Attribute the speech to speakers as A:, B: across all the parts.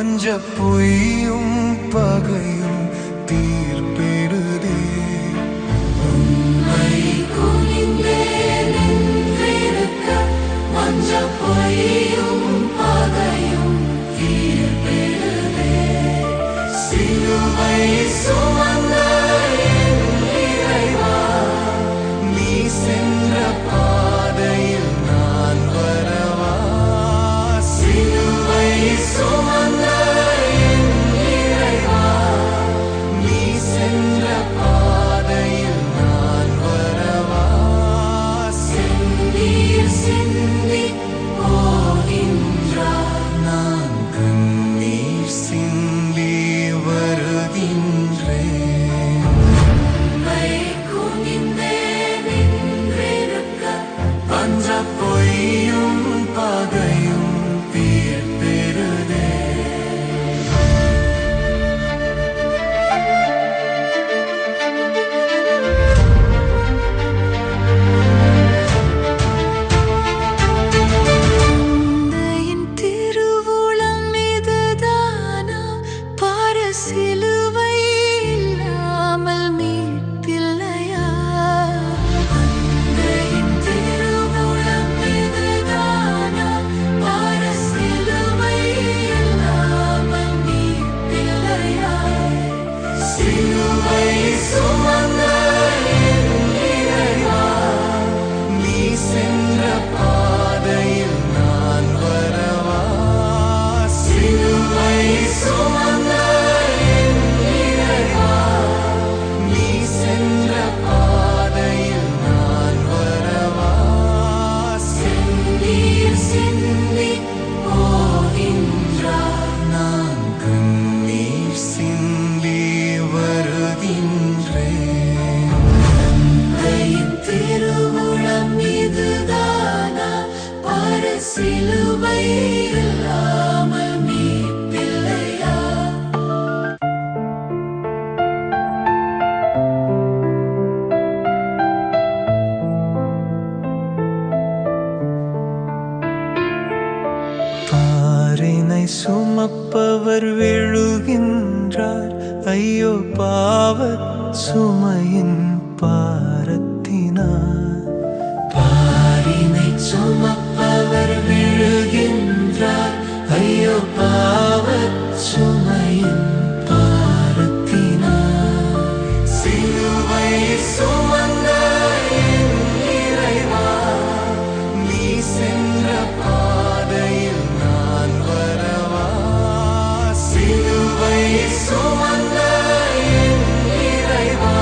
A: பொய்யும் பகையும் தீர்ப்பெடுதே.
B: உம்மை குனிந்தே நின்றிருக்க வஞ்ச பொய்யும் பகையும் தீர்ப்பெடுதே. சிலுவை சுமந்த என் இறைவா, நீ சென்ற பாதையில் நான் வரவா? சிலுவை சுமந்த என் இறைவா, நீ சென்ற பாதையில் நான் வரவா? செந்தீர் சிந்தி போகின்றார்,
A: நான் கண்ணீர் சிந்தி வருகின்றேன்.
B: உம்மை குனிந்தே நின்றிருக்க
A: வஞ்ச பொய்யும் பகையும் தீர்ப்பெடுதே.
B: தந்தையின் திருவுளம் இதுதானா? பார சிலுவை இல்லாமல் மீட்பில்லையா? தந்தையின் திருவுளம் இதுதானா? பார சிலுவை இல்லாமல் மீட்பில்லையா?
A: சிலுவை சுமந்த என் இறைவா, நீ சென்ற பாதையில் நான் வரவா? சிலுவை சுமந்த என் இறைவா, நீ சென்ற பாதையில் நான் வரவா?
B: செந்தீர் சிந்தி போகின்றார்,
A: நான் கண்ணீர் சிந்தி வருகின்றேன்.
B: தந்தையின் திருவுளம் இதுதானா? பார சிலுவை இல்லாமல் மீட்பில்லையா?
A: பாரினை சுமப்பவர் விழுகின்றார், ஐயோ பாவச் சுமையின் பாரத்தினார்.
B: பாரினை சுமப்பவர் விழுகின்றார், ஐயோ பாவச் சுமையின் பாரத்தினார்.
A: சிலுவை சுமந்த என் இறைவா, நீ சென்ற பாதையில் நான் வரவா? சிலுவை சுமந்த என் இறைவா,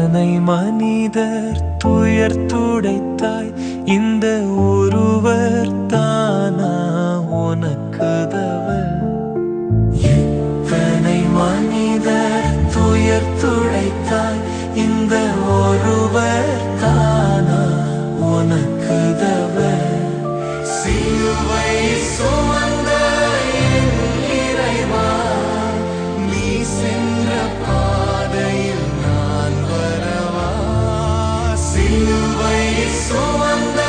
B: இத்தனை மனிதர் துயர் துடைத்தாய், இந்த ஒருவர் தானா உனக்குதவர்? இத்தனை மனிதர் துயர் துடைத்தாய், இந்த ஒருவர் தானா உனக்குதவர்?
A: சிலுவை சுமந்த என் இறைவா, நீ சென்ற பாதையில் நான் வரவா? சிலுவை சுமந்த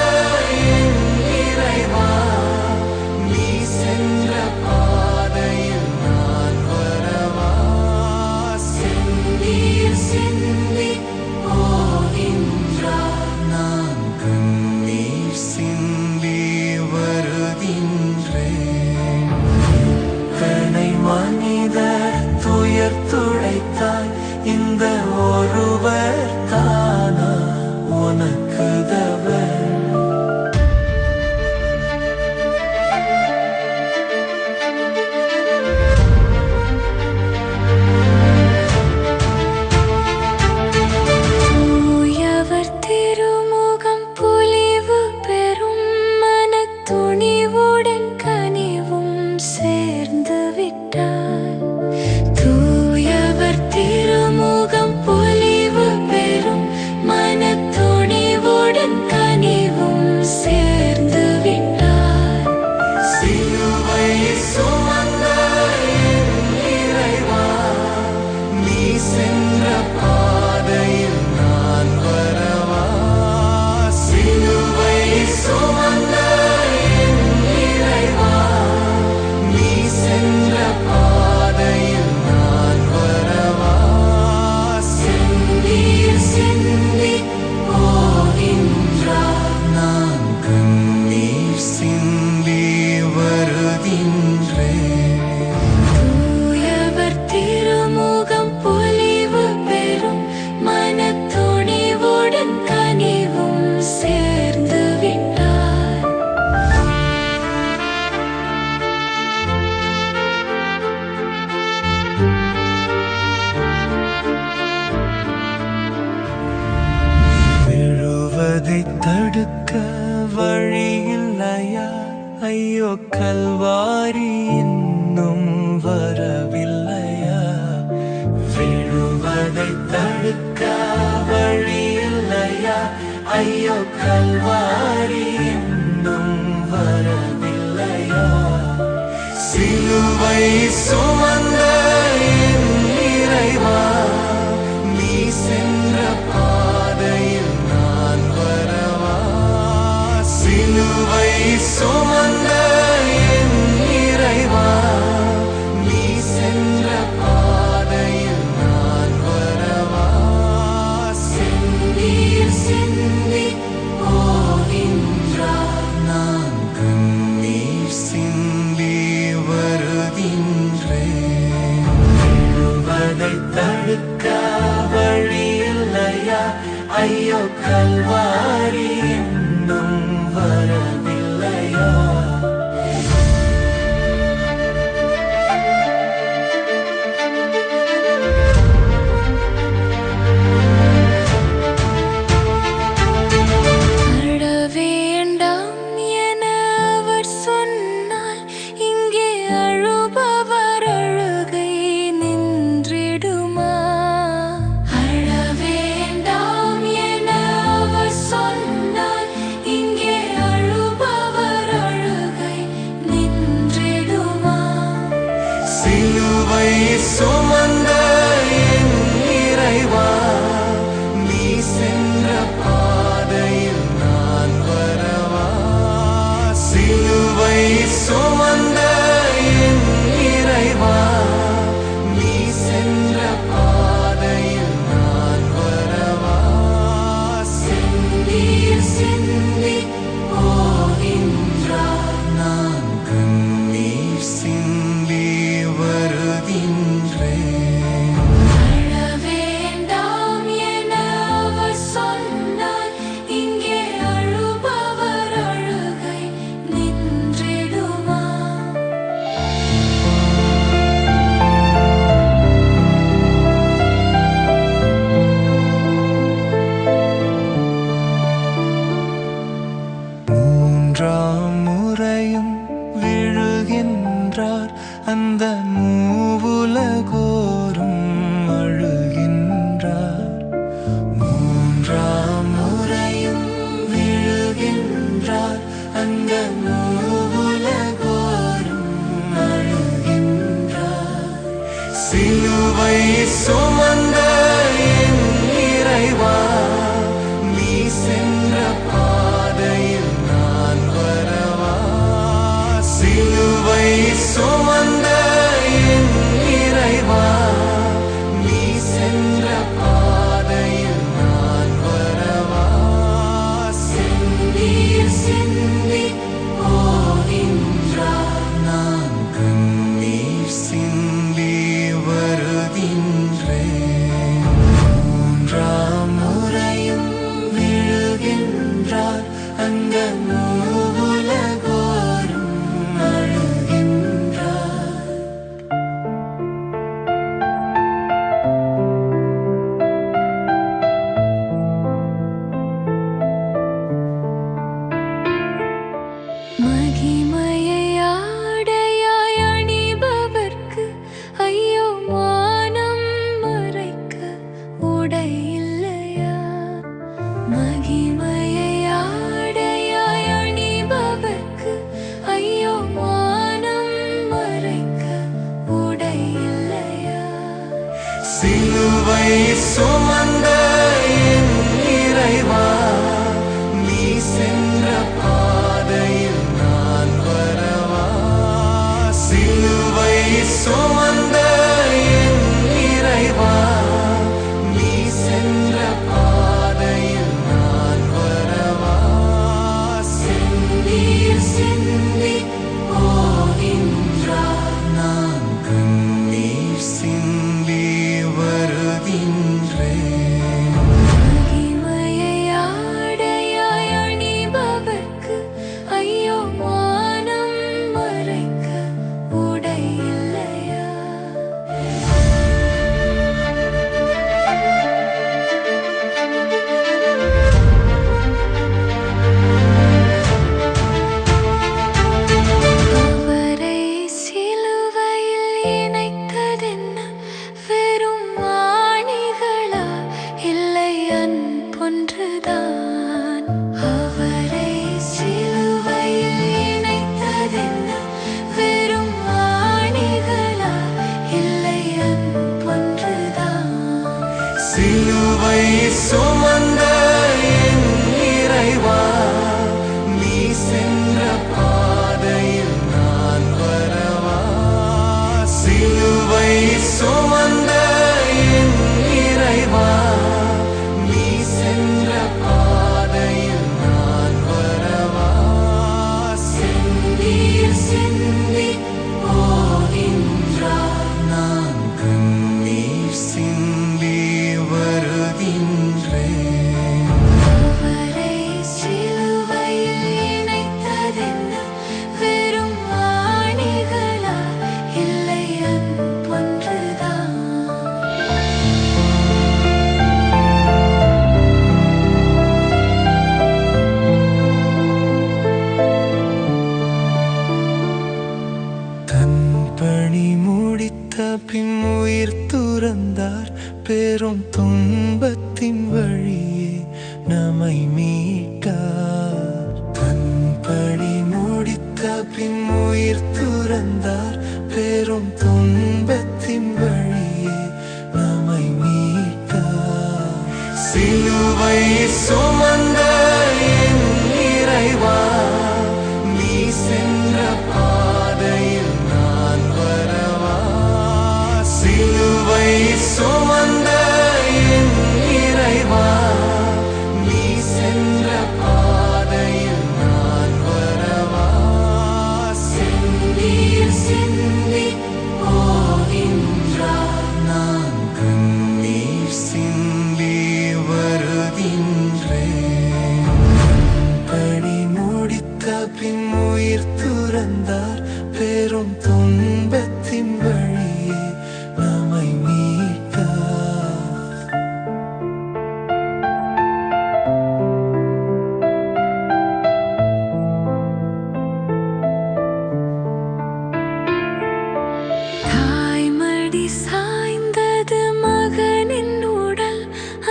A: என் இறைவா, நீ சென்ற பாதையில் நான் வரவா? செந்தீர் சிந்தி போகின்றார், நான் கண்ணீர் சிந்தி வருகின்றேன்.
B: இத்தனை மனிதர் துயர் துடைத்தாய், இந்த ஒருவர் தானா உனக்குதவர்?
C: தூயவர் திருமுகம் பொலிவு பெறும், மனத்துணிவுடன் கனிவும் சேர்ந்து விட்டார். தூயவர் திருமுகம் பொலிவு பெறும், மனத்துணிவுடன் கனிவும் சேர்ந்து விட்டார்.
A: சிலுவை சுமந்த என் இறைவா, நீ சென்ற பாதையில் நான் வரவா? சிலுவை சுமந்த என் இறைவா, நீ சென்ற பாதையில் நான் வரவா? செந்தீர் சிந்தி போகின்றார், நான் கண்ணீர் சிந்தி வருகின்றேன்.
C: தூயவர் திருமுகம் பொலிவு பெறும், மனத்துணிவுடன் கனிவும் சேர்ந்து விட்டார்.
B: விழுவதை தடுக்க வழியில்லையா? ஐயோ கல்வாரி இன்னும் வரவில்லையா? விழுவதை தடுக்க வழியில்லையா? ஐயோ கல்வாரி இன்னும் வரவில்லையா?
A: சிலுவை சுமந்த என் இறைவா, நீ சென்ற பாதையில் நான் வரவா? சிலுவை சுமந்த என் இறைவா, நீ சென்ற பாதையில் நான் வரவா? செந்தீர் சிந்தி போகின்றார், நான் கண்ணீர் சிந்தி வருகின்றேன்.
B: விழுவதை தடுக்க வழியில்லையா? ஐயோ கல்வாரி இன்னும் வரவில்லையா?
C: அழ வேண்டாம் என அவர் சொன்னால், இங்கே அழுபவர் அழுகை நின்றிடுமா? அழ வேண்டாம் என அவர் சொன்னால், இங்கே அழுபவர் அழுகை நின்றிடுமா?
A: சிலுவை சுமந்த என் இறைவா, நீ சென்ற பாதையில் நான் வரவா? சிலுவை சுமந்த என் இறைவா, நீ சென்ற பாதையில் நான் வரவா? செந்தீர் சிந்தி போகின்றார், நான் கண்ணீர் சிந்தி வருகின்றேன்.
C: அழ வேண்டாம் என அவர் சொன்னால், இங்கே அழுபவர் அழுகை நின்றிடுமா?
A: சிலுவை சுமந்த என் இறைவா, நீ சென்ற பாதையில் நான் வரவா? சிலுவை சுமந்த என் இறைவா, நீ சென்ற பாதையில் நான் வரவா?
C: செந்தீர் சிந்தி போகின்றார்,
A: நான் கண்ணீர் சிந்தி வருகின்றேன்.
C: மகிமையை ஆடையாய் அணிபவர்க்கு ஐயோ வானம் மறைக்க உடை இல்லையா? அவரை சிலுவையில் இணைத்ததென்ன? வெறும் ஆணிகளா? இல்லை அன்பொன்றுதான். அவரை சிலுவையில் இணைத்ததென்ன? வெறும் ஆணிகளா? இல்லை அன்பொன்றுதான்.
A: சிலுவை சுமந்த என் இறைவா, நீ சென்ற பாதையில் நான் வரவா? சிலுவை சுமந்த என் இறைவா, நீ சென்ற பாதையில் நான் வரவா?
C: செந்தீர் சிந்தி போகின்றார்,
A: நான் கண்ணீர் சிந்தி வருகின்றேன்.
C: அவரை சிலுவையில் இணைத்ததென்ன? வெறும் ஆணிகளா? இல்லை அன்பொன்றுதான்.
A: தன் பணி முடித்த பின் உயிர் துறந்தார், பெரும் துன்பத்தின் வழியே நம்மை மீட்டார். தன் பணி முடித்த பின் உயிர் துறந்தார், பெரும் துன்பத்தின் வழியே நம்மை மீட்டார். சிலுவை சுமந்த என் இறைவா, நீ சென்ற பாதையில் நான் வரவா? சிலுவை சுமந்த என் இறைவா, நீ சென்ற பாதையில் நான் வரவா?
C: செந்தீர் சிந்தி போகின்றார்,
A: நான் கண்ணீர் சிந்தி வருகின்றேன். பணி முடித்த பின் உயிர் துறந்தார், பெரும் துன்பத்தின் வழியே நம்மை மீட்டார்.
C: தாய்மடி சாய்ந்தது மகனின் உடல்,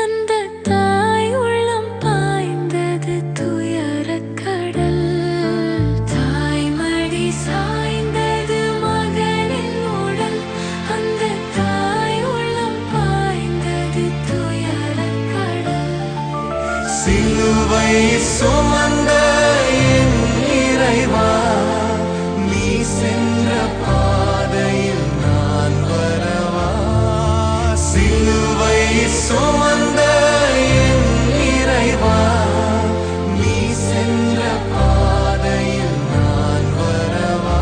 C: அந்த தாய் உள்ளம் பாய்ந்தது துயரக் கடல். தாய்மடி சாய்ந்தது மகனின் உடல், அந்த தாய் உள்ளம் பாய்ந்தது துயரக் கடல்.
A: சிலுவை சுமந்த என் இறைவா, நீ சென்ற பாதையில் நான் வரவா? சிலுவை சுமந்த என் இறைவா, நீ சென்ற பாதையில் நான் வரவா?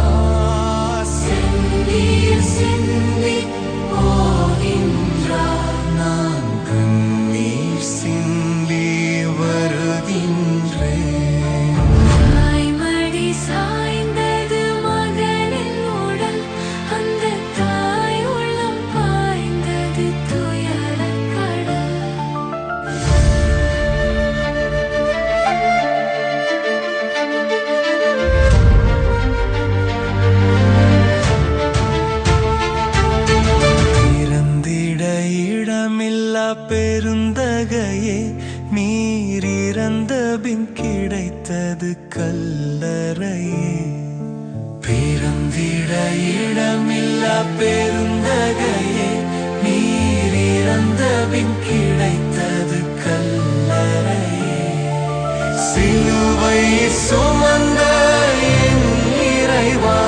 C: செந்தீர் சிந்தி போகின்றார்,
A: நான் கண்ணீர் சிந்தி வருகின்றேன்.
C: தாய்மடி சாய்ந்தது மகனின் உடல், அந்த தாய் உள்ளம் பாய்ந்தது துயரக் கடல்.
A: இறந்திட இடமில்லா பெருந்தகையே, நீர் இறந்த பின் கிடைத்தது கல்லறையே. பிறந்திட இடமில்லா பெருந்தகையே, நீர் இறந்த பின் கிடைத்தது கல்லறையே. சிலுவை சுமந்த என் இறைவா,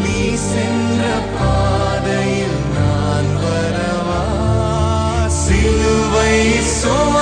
A: நீ சென்ற பாதையில் நான் வரவா? சிலுவை சுமந்த